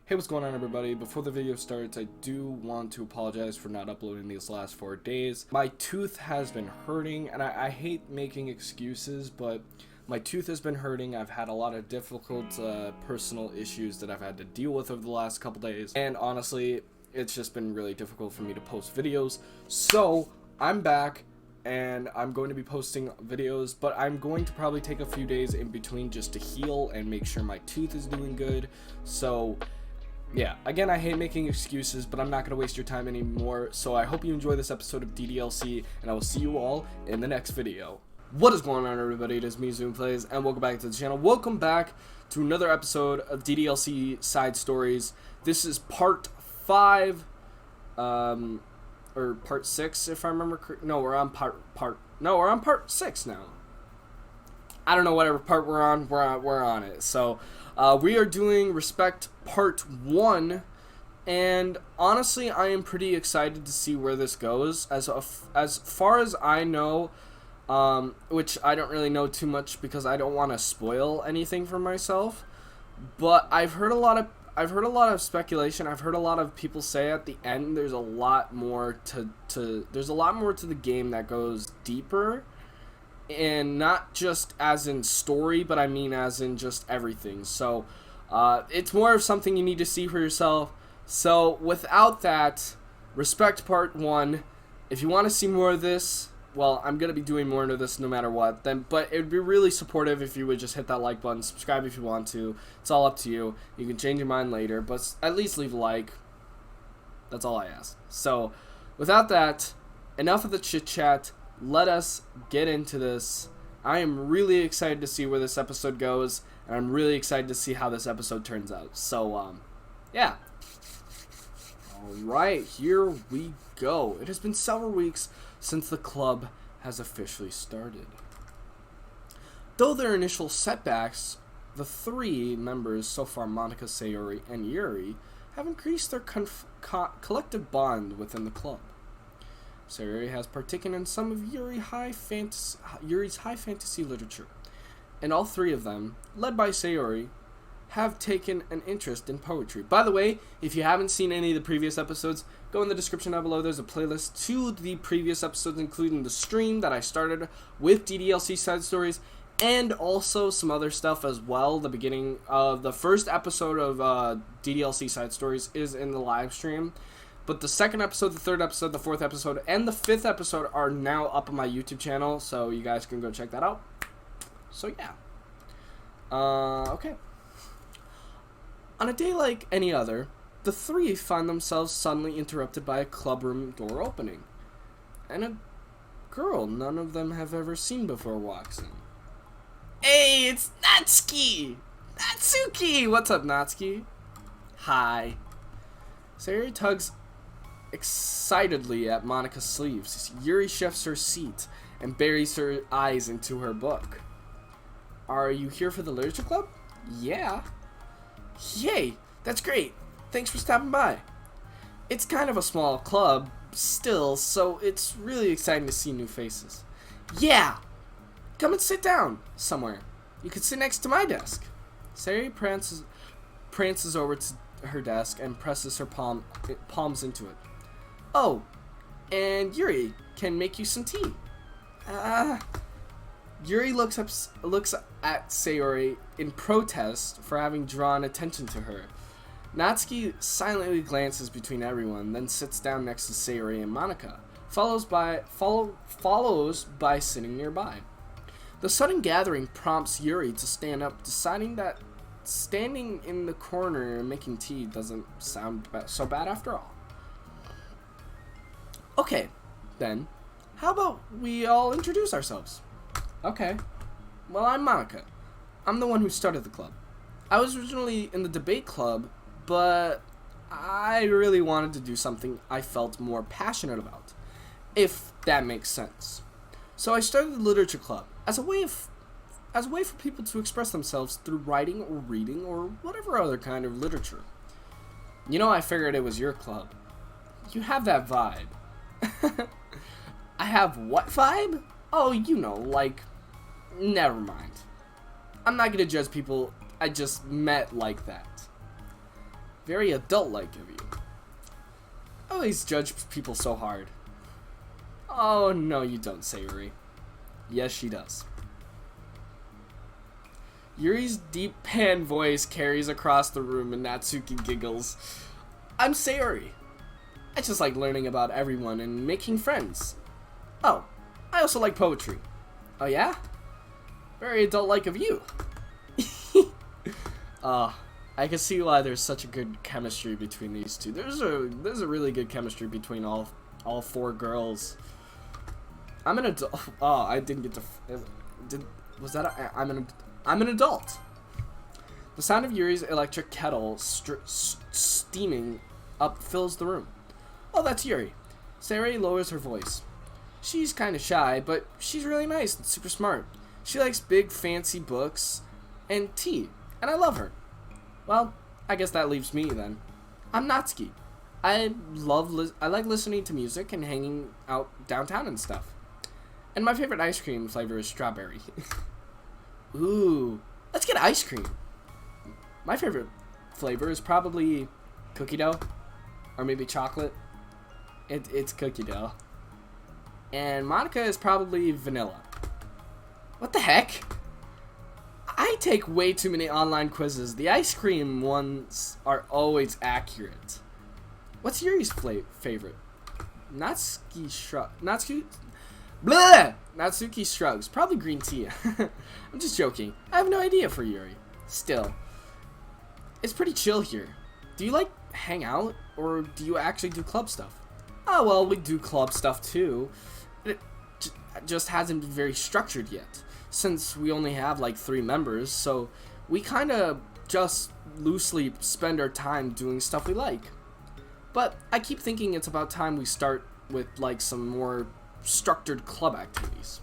Hey, what's going on, everybody? Before the video starts, I do want to apologize for not uploading these last 4 days. My tooth has been hurting, and I hate making excuses, but my tooth has been hurting. I've had a lot of difficult personal issues that I've had to deal with over the last couple days, and honestly, it's just been really difficult for me to post videos. So, I'm back, and I'm going to be posting videos, but I'm going to probably take a few days in between just to heal and make sure my tooth is doing good. So yeah, again, I hate making excuses, but I'm not going to waste your time anymore. So I hope you enjoy this episode of DDLC, and I will see you all in the next video. What is going on, everybody? It is me, Zoom Plays, and welcome back to the channel. Welcome back to another episode of DDLC Side Stories. This is part 5, or part 6, if I remember correctly. No, we're on part 6 now. I don't know whatever part we're on. We're on it. So we are doing Respect Part 1, and honestly, I am pretty excited to see where this goes. As far as I know, which I don't really know too much because I don't want to spoil anything for myself, but I've heard a lot of speculation. I've heard a lot of people say at the end there's a lot more to the game that goes deeper. And not just as in story, but I mean as in just everything. So, it's more of something you need to see for yourself. So, without that, Respect Part 1. If you want to see more of this, well, I'm going to be doing more of this no matter what. But it would be really supportive if you would just hit that like button, subscribe if you want to. It's all up to you. You can change your mind later, but at least leave a like. That's all I ask. So, without that, enough of the chit-chat. Let us get into this. I am really excited to see where this episode goes, and I'm really excited to see how this episode turns out. So, yeah. Alright, here we go. It has been several weeks since the club has officially started. Though their initial setbacks, the 3 members so far, Monica, Sayori, and Yuri, have increased their collective bond within the club. Sayori has partaken in some of Yuri's high fantasy literature, and all 3 of them, led by Sayori, have taken an interest in poetry. By the way, if you haven't seen any of the previous episodes, go in the description down below. There's a playlist to the previous episodes, including the stream that I started with DDLC Side Stories, and also some other stuff as well. The beginning of the first episode of DDLC Side Stories is in the live stream. But the 2nd episode, the 3rd episode, the 4th episode, and the 5th episode are now up on my YouTube channel, so you guys can go check that out. So yeah. Okay. On a day like any other, the 3 find themselves suddenly interrupted by a clubroom door opening, and a girl none of them have ever seen before walks in. Hey, it's Natsuki! Natsuki! What's up, Natsuki? Hi. Sayori tugs excitedly at Monica's sleeves. Yuri shifts her seat and buries her eyes into her book. Are you here for the literature club? Yeah. Yay, that's great. Thanks for stopping by. It's kind of a small club still, so it's really exciting to see new faces. Yeah. Come and sit down somewhere. You could sit next to my desk. Sayori prances over to her desk and presses her palms into it. Oh, and Yuri can make you some tea. Yuri looks at Sayori in protest for having drawn attention to her. Natsuki silently glances between everyone, then sits down next to Sayori and Monica, follows by sitting nearby. The sudden gathering prompts Yuri to stand up, deciding that standing in the corner and making tea doesn't sound so bad after all. Okay, then, how about we all introduce ourselves? Okay. Well, I'm Monica. I'm the one who started the club. I was originally in the debate club, but I really wanted to do something I felt more passionate about, if that makes sense. So I started the literature club as a way for people to express themselves through writing or reading or whatever other kind of literature. You know, I figured it was your club. You have that vibe. I have what vibe? Oh, you know, like, never mind. I'm not gonna judge people I just met like that. Very adult-like of you. I always judge people so hard. Oh, no, you don't, Sayuri. Yes, she does. Yuri's deep pan voice carries across the room and Natsuki giggles. I'm Sayuri. I just like learning about everyone and making friends. Oh, I also like poetry. Oh yeah? Very adult-like of you. I can see why there's such a good chemistry between these two. There's a really good chemistry between all four girls. I'm an adult. Oh, I didn't get to. Was that? I'm an adult. The sound of Yuri's electric kettle steaming up fills the room. Oh, that's Yuri. Sayuri lowers her voice. She's kind of shy, but she's really nice and super smart. She likes big, fancy books and tea, and I love her. Well, I guess that leaves me then. I'm Natsuki. I like listening to music and hanging out downtown and stuff. And my favorite ice cream flavor is strawberry. Ooh, let's get ice cream. My favorite flavor is probably cookie dough, or maybe chocolate. It's cookie dough. And Monica is probably vanilla. What the heck? I take way too many online quizzes. The ice cream ones are always accurate. What's Yuri's favorite? Natsuki shrugs. Probably green tea. I'm just joking. I have no idea for Yuri. Still, it's pretty chill here. Do you like hang out, or do you actually do club stuff? Oh, well, we do club stuff too. It just hasn't been very structured yet, since we only have like 3 members, so we kind of just loosely spend our time doing stuff we like. But I keep thinking it's about time we start with like some more structured club activities.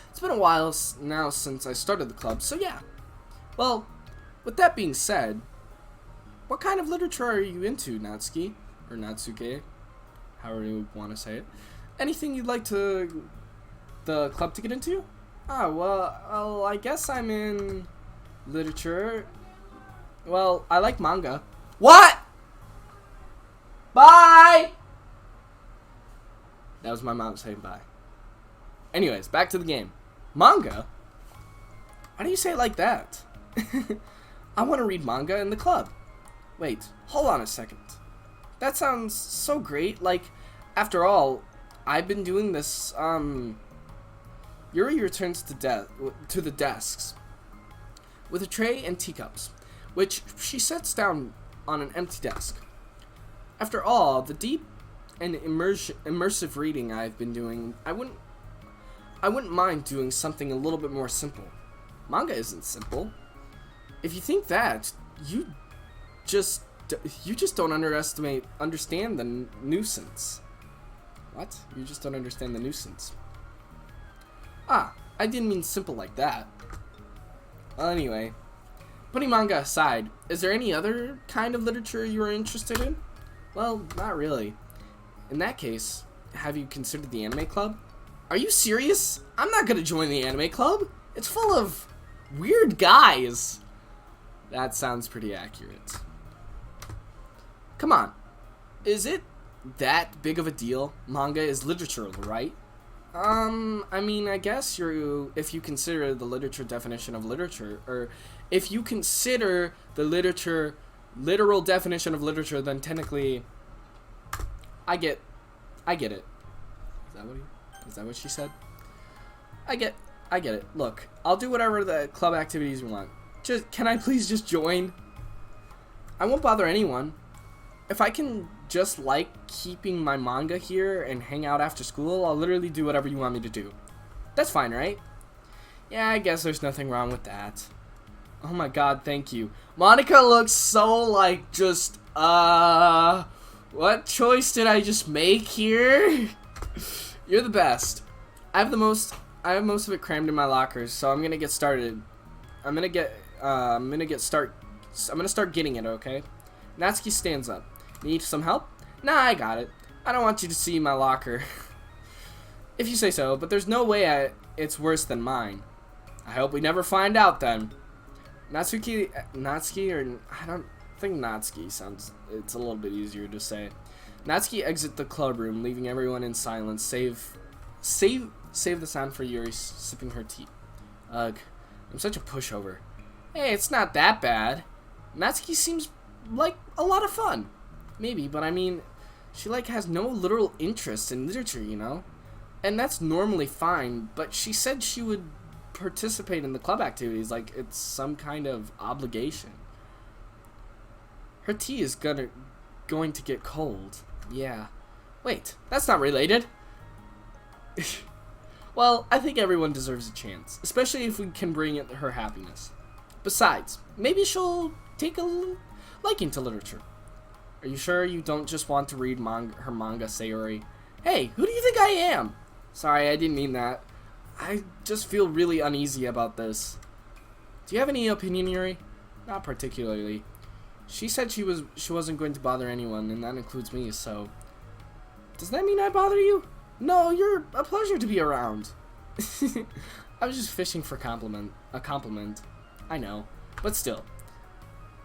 It's been a while now since I started the club, so yeah. Well, with that being said, what kind of literature are you into, Natsuki? Or Natsuke? However you want to say it. Anything you'd like the club to get into? Ah, well, I guess I'm in literature. Well, I like manga. What? Bye! That was my mom saying bye. Anyways, back to the game. Manga? Why do you say it like that? I want to read manga in the club. Wait, hold on a second. That sounds so great. Like, after all, I've been doing this, Yuri returns to the desks with a tray and teacups, which she sets down on an empty desk. After all, the deep and immersive reading I've been doing, I wouldn't mind doing something a little bit more simple. Manga isn't simple. If you think that, you just don't understand the nuisance. What? You just don't understand the nuisance. Ah, I didn't mean simple like that. Well, anyway, putting manga aside, is there any other kind of literature you are interested in? Well, not really. In that case, have you considered the anime club? Are you serious? I'm not gonna join the anime club. It's full of weird guys. That sounds pretty accurate. Come on. Is it that big of a deal? Manga is literature, right? I mean, I guess if you consider the literature definition of literature, or if you consider the literal definition of literature, then technically, I get it. Is that what she said? I get it. Look, I'll do whatever the club activities you want. Can I please just join? I won't bother anyone. If I can just like keeping my manga here and hang out after school, I'll literally do whatever you want me to do. That's fine, right? Yeah, I guess there's nothing wrong with that. Oh my god, thank you. Monica looks so like just, what choice did I just make here? You're the best. I have most of it crammed in my lockers, so I'm gonna get started. I'm gonna start getting it, okay? Natsuki stands up. Need some help? Nah, I got it. I don't want you to see my locker. If you say so, but there's no way it's worse than mine. I hope we never find out then. Natsuki, or I don't think Natsuki it's a little bit easier to say. Natsuki exit the club room, leaving everyone in silence, save the sound for Yuri sipping her tea. Ugh, I'm such a pushover. Hey, it's not that bad. Natsuki seems like a lot of fun. Maybe, but I mean, she like has no literal interest in literature, you know? And that's normally fine, but she said she would participate in the club activities like it's some kind of obligation. Her tea is going to get cold. Yeah. Wait, that's not related. Well, I think everyone deserves a chance, especially if we can bring it her happiness. Besides, maybe she'll take a liking to literature. Are you sure you don't just want to read her manga, Sayori? Hey, who do you think I am? Sorry, I didn't mean that. I just feel really uneasy about this. Do you have any opinion, Yuri? Not particularly. She said she wasn't going to bother anyone, and that includes me, so... Does that mean I bother you? No, you're a pleasure to be around. I was just fishing for a compliment. I know, but still.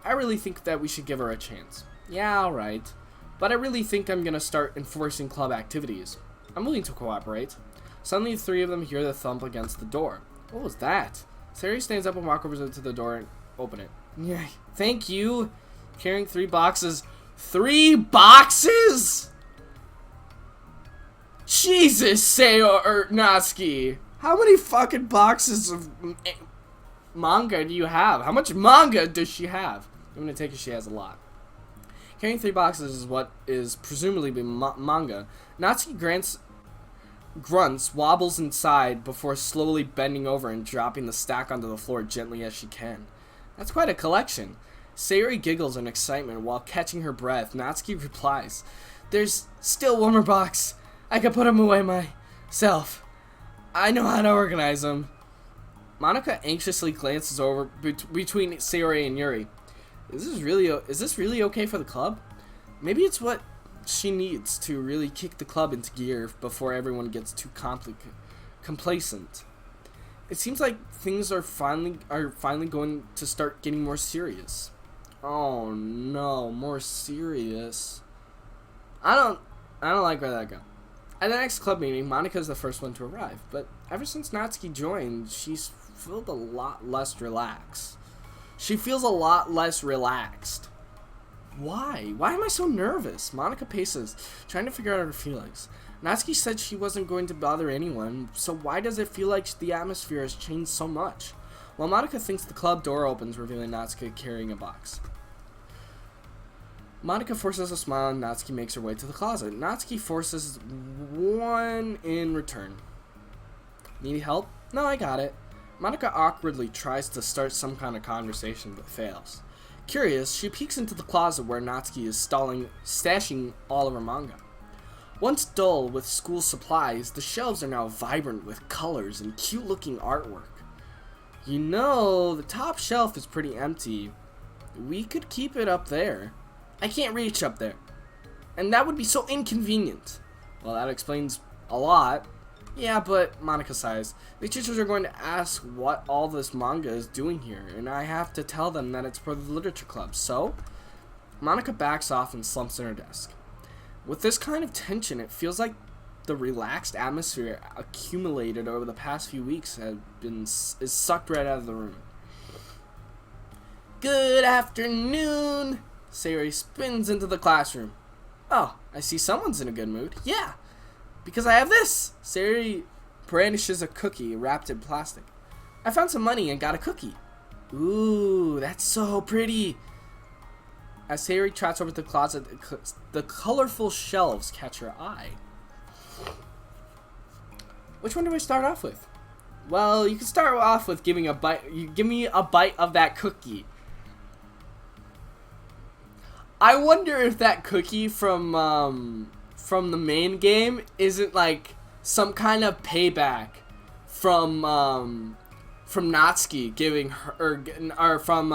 I really think that we should give her a chance. Yeah, alright. But I really think I'm gonna start enforcing club activities. I'm willing to cooperate. Suddenly, the three of them hear the thump against the door. What was that? Sayori stands up and walks over to the door and open it. Yeah, thank you. Carrying 3 boxes. 3 boxes?! Jesus, Natsuki. How many fucking boxes of manga do you have? How much manga does she have? I'm gonna take it she has a lot. Carrying 3 boxes is what is presumably manga. Natsuki grunts, wobbles inside before slowly bending over and dropping the stack onto the floor gently as she can. That's quite a collection. Sayori giggles in excitement while catching her breath. Natsuki replies, "There's still one more box. I could put them away myself. I know how to organize them." Monica anxiously glances over between Sayori and Yuri. Is this really okay for the club? Maybe it's what she needs to really kick the club into gear before everyone gets too complacent. It seems like things are finally going to start getting more serious. Oh no, more serious. I don't like where that goes. At the next club meeting, Monica is the first one to arrive, but ever since Natsuki joined, she's felt a lot less relaxed. She feels a lot less relaxed. Why? Why am I so nervous? Monica paces, trying to figure out her feelings. Natsuki said she wasn't going to bother anyone, so why does it feel like the atmosphere has changed so much? While Monica thinks, the club door opens, revealing Natsuki carrying a box. Monica forces a smile and Natsuki makes her way to the closet. Natsuki forces one in return. Need help? No, I got it. Monica awkwardly tries to start some kind of conversation but fails. Curious, she peeks into the closet where Natsuki is stashing all of her manga. Once dull with school supplies, the shelves are now vibrant with colors and cute-looking artwork. You know, the top shelf is pretty empty. We could keep it up there. I can't reach up there. And that would be so inconvenient. Well, that explains a lot. Yeah, but Monica sighs. The teachers are going to ask what all this manga is doing here, and I have to tell them that it's for the literature club. So, Monica backs off and slumps in her desk. With this kind of tension, it feels like the relaxed atmosphere accumulated over the past few weeks is sucked right out of the room. Good afternoon! Sayori spins into the classroom. Oh, I see someone's in a good mood. Yeah, because I have this. Sayori brandishes a cookie wrapped in plastic. I found some money and got a cookie. Ooh, that's so pretty. As Sayori trots over to the closet, the colorful shelves catch her eye. Which one do I start off with? Well, you can start off with giving a bite. You give me a bite of that cookie. I wonder if that cookie from the main game isn't like some kind of payback from Natsuki giving her or from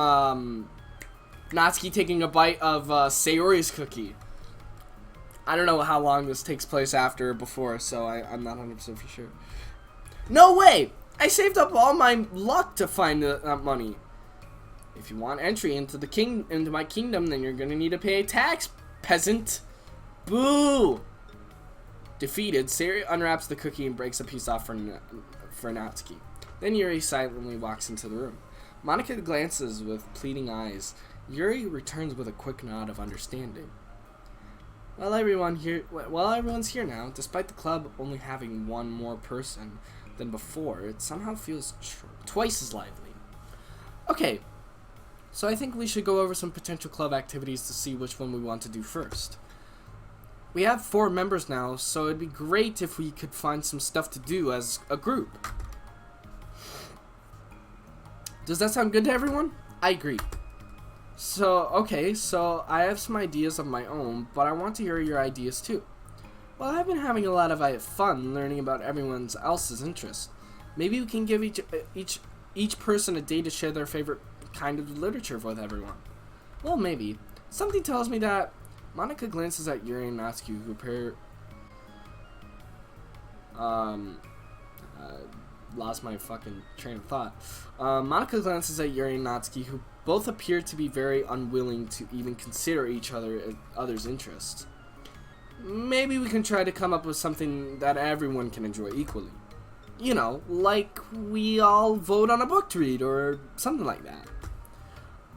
Natsuki taking a bite of Sayori's cookie. I don't know how long this takes place after or before, so I'm not 100% for sure. No way! I saved up all my luck to find that money. If you want entry into my kingdom, then you're gonna need to pay tax, peasant. Boo! Defeated, Sayori unwraps the cookie and breaks a piece off for Natsuki. Then Yuri silently walks into the room. Monica glances with pleading eyes. Yuri returns with a quick nod of understanding. Well, everyone's here now. Despite the club only having one more person than before, it somehow feels twice as lively. Okay, so I think we should go over some potential club activities to see which one we want to do first. We have 4 members now, so it'd be great if we could find some stuff to do as a group. Does that sound good to everyone? I agree. So I have some ideas of my own, but I want to hear your ideas too. Well, I've been having a lot of fun learning about everyone else's interests. Maybe we can give each person a day to share their favorite kind of literature with everyone. Well, maybe. Something tells me that... Monica glances at Yuri and Natsuki, who appear... lost my fucking train of thought. Monica glances at Yuri and Natsuki, who both appear to be very unwilling to even consider each other's interests. Maybe we can try to come up with something that everyone can enjoy equally. You know, like we all vote on a book to read, or something like that.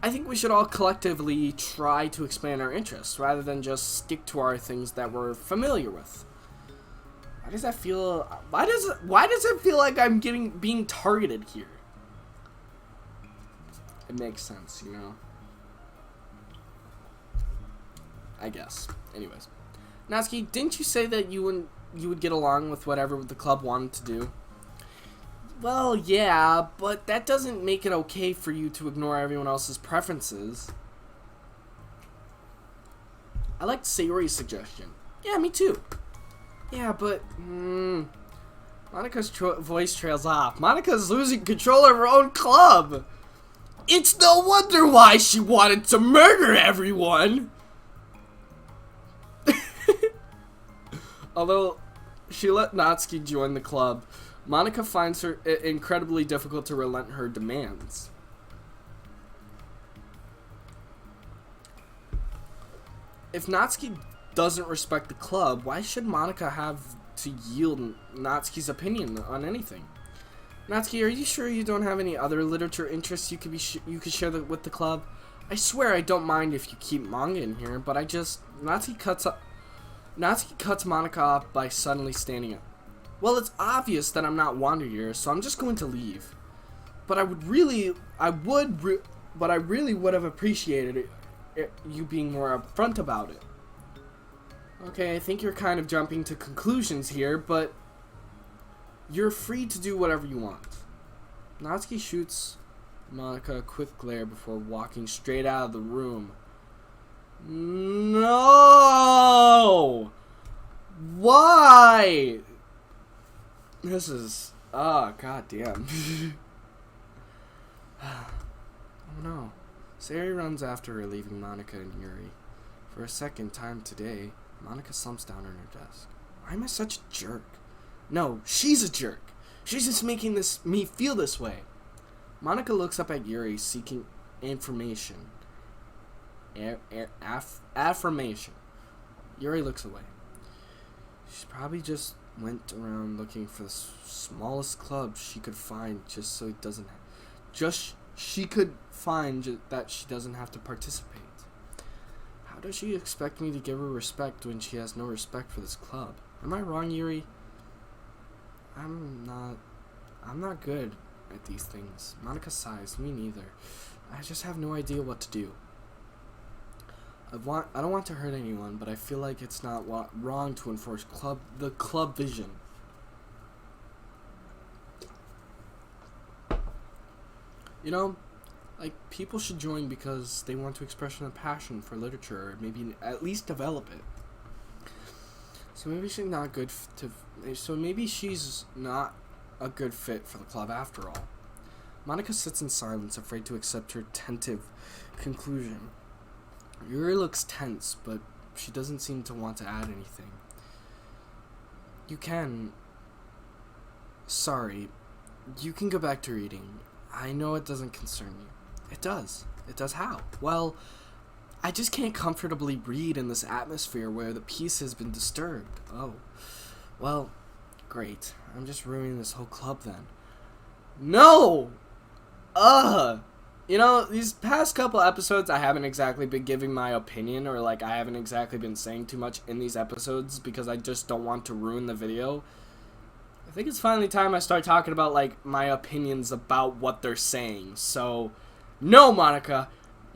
I think we should all collectively try to expand our interests, rather than just stick to our things that we're familiar with. Why does that feel... Why does it feel like I'm being targeted here? It makes sense, you know? I guess. Anyways. Natsuki, didn't you say that you would get along with whatever the club wanted to do? Well, yeah, but that doesn't make it okay for you to ignore everyone else's preferences. I like Sayori's suggestion. Yeah, me too. Yeah, but... Monica's voice trails off. Monica's losing control of her own club. It's no wonder why she wanted to murder everyone. Although she let Natsuki join the club, Monica finds her incredibly difficult to relent her demands. If Natsuki doesn't respect the club, why should Monica have to yield Natsuki's opinion on anything? Natsuki, are you sure you don't have any other literature interests you could share with the club? I swear I don't mind if you keep manga in here, but Natsuki cuts Monica off by suddenly standing up. Well, it's obvious that I'm not wanted here, so I'm just going to leave. But I really would have appreciated you being more upfront about it. Okay, I think you're kind of jumping to conclusions here, but you're free to do whatever you want. Natsuki shoots Monica a quick glare before walking straight out of the room. No! Why? This is... Oh, goddamn. Oh no. Sayori runs after her, leaving Monica and Yuri. For a second time today, Monica slumps down on her desk. Why am I such a jerk? No, she's a jerk. She's just making me feel this way. Monica looks up at Yuri, seeking information. Affirmation. Yuri looks away. She probably just went around looking for the smallest club she could find, just so it doesn't. She could find that she doesn't have to participate. How does she expect me to give her respect when she has no respect for this club? Am I wrong, Yuri? I'm not good at these things. Monica sighs. Me neither. I just have no idea what to do. I don't want to hurt anyone, but I feel like it's not wrong to enforce the club vision. You know, like, people should join because they want to express their passion for literature, or maybe at least develop it. So maybe she's not good maybe she's not a good fit for the club after all. Monica sits in silence, afraid to accept her tentative conclusion. Yuri looks tense, but she doesn't seem to want to add anything. Sorry, you can go back to reading. I know it doesn't concern you. It does. It does how? Well, I just can't comfortably read in this atmosphere where the peace has been disturbed. Oh. Well, great. I'm just ruining this whole club then. No! You know, these past couple episodes, I haven't exactly been giving my opinion, or like I haven't exactly been saying too much in these episodes because I just don't want to ruin the video. I think it's finally time I start talking about like my opinions about what they're saying. So, no, Monica,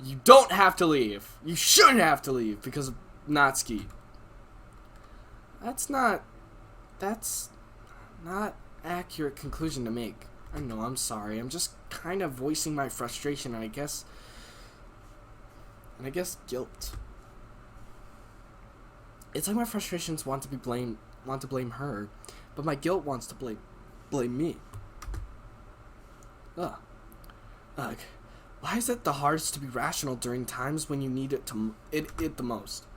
you don't have to leave. You shouldn't have to leave because of Natsuki. That's not accurate conclusion to make. I know, I'm sorry. I'm just kind of voicing my frustration and I guess guilt. It's like my frustrations want to blame her, but my guilt wants to blame me. Ugh. Why is it the hardest to be rational during times when you need it the most?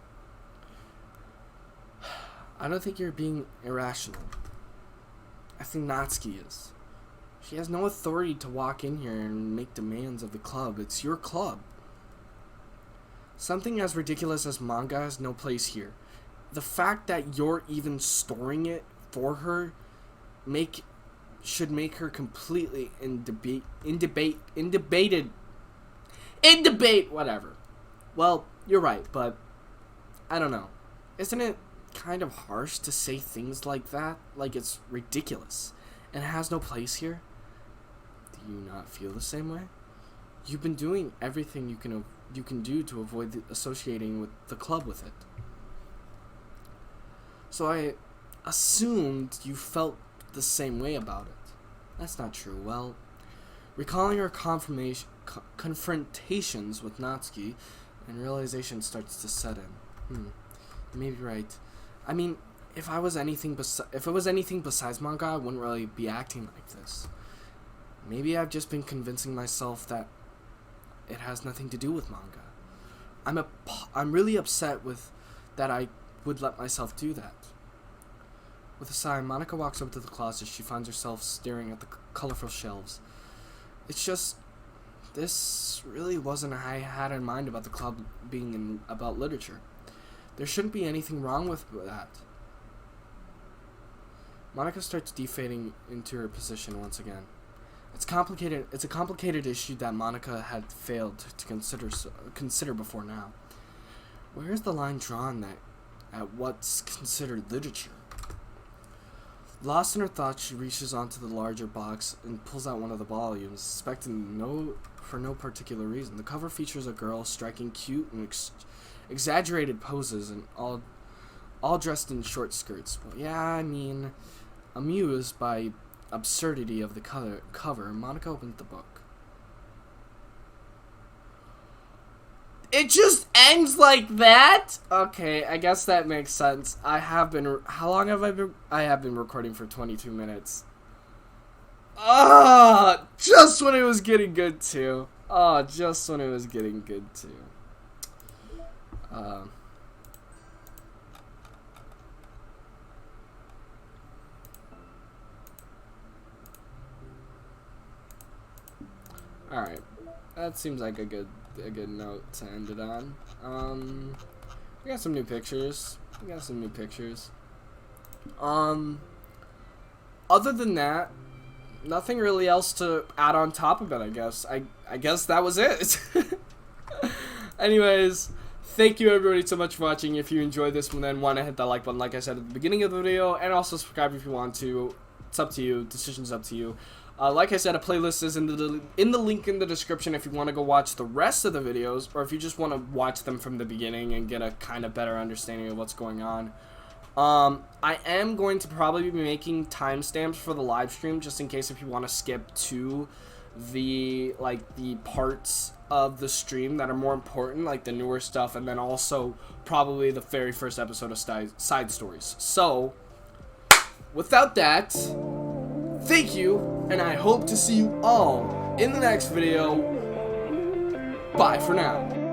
I don't think you're being irrational. I think Natsuki is. She has no authority to walk in here and make demands of the club. It's your club. Something as ridiculous as manga has no place here. The fact that you're even storing it for her should make her completely in debate, whatever. Well, you're right, but I don't know. Isn't it kind of harsh to say things like that? Like it's ridiculous and it has no place here? Do you not feel the same way? You've been doing everything you can do to avoid associating with the club with it. So I assumed you felt the same way about it. That's not true. Well, recalling our confrontations with Natsuki, and realization starts to set in. You may be right. I mean, if it was anything besides manga, I wouldn't really be acting like this. Maybe I've just been convincing myself that it has nothing to do with manga. I'm really upset with that I would let myself do that. With a sigh, Monica walks up to the closet. She finds herself staring at the colorful shelves. It's just, this really wasn't what I had in mind about the club being about literature. There shouldn't be anything wrong with that. Monica starts defading into her position once again. It's a complicated issue that Monica had failed to consider before now. Where is the line drawn at what's considered literature? Lost in her thoughts, she reaches onto the larger box and pulls out one of the volumes, suspecting for no particular reason. The cover features a girl striking cute and exaggerated poses, and all dressed in short skirts. Well, yeah, I mean, amused by absurdity of the cover, Monica opened the book. It just ends like that? Okay, I guess that makes sense. How long have I been? I have been recording for 22 minutes. Just when it was getting good too. Just when it was getting good too. Alright, that seems like a good note to end it on. We got some new pictures. Other than that, nothing really else to add on top of it, I guess. I guess that was it. Anyways, thank you everybody so much for watching. If you enjoyed this one, then want to hit that like button like I said at the beginning of the video, and also subscribe if you want to. It's up to you. Decision's up to you. Like I said, a playlist is in the link in the description if you want to go watch the rest of the videos, or if you just want to watch them from the beginning and get a kind of better understanding of what's going on. I am going to probably be making timestamps for the live stream, just in case if you want to skip to the parts of the stream that are more important, like the newer stuff, and then also probably the very first episode of side stories. So, without that, thank you, and I hope to see you all in the next video. Bye for now.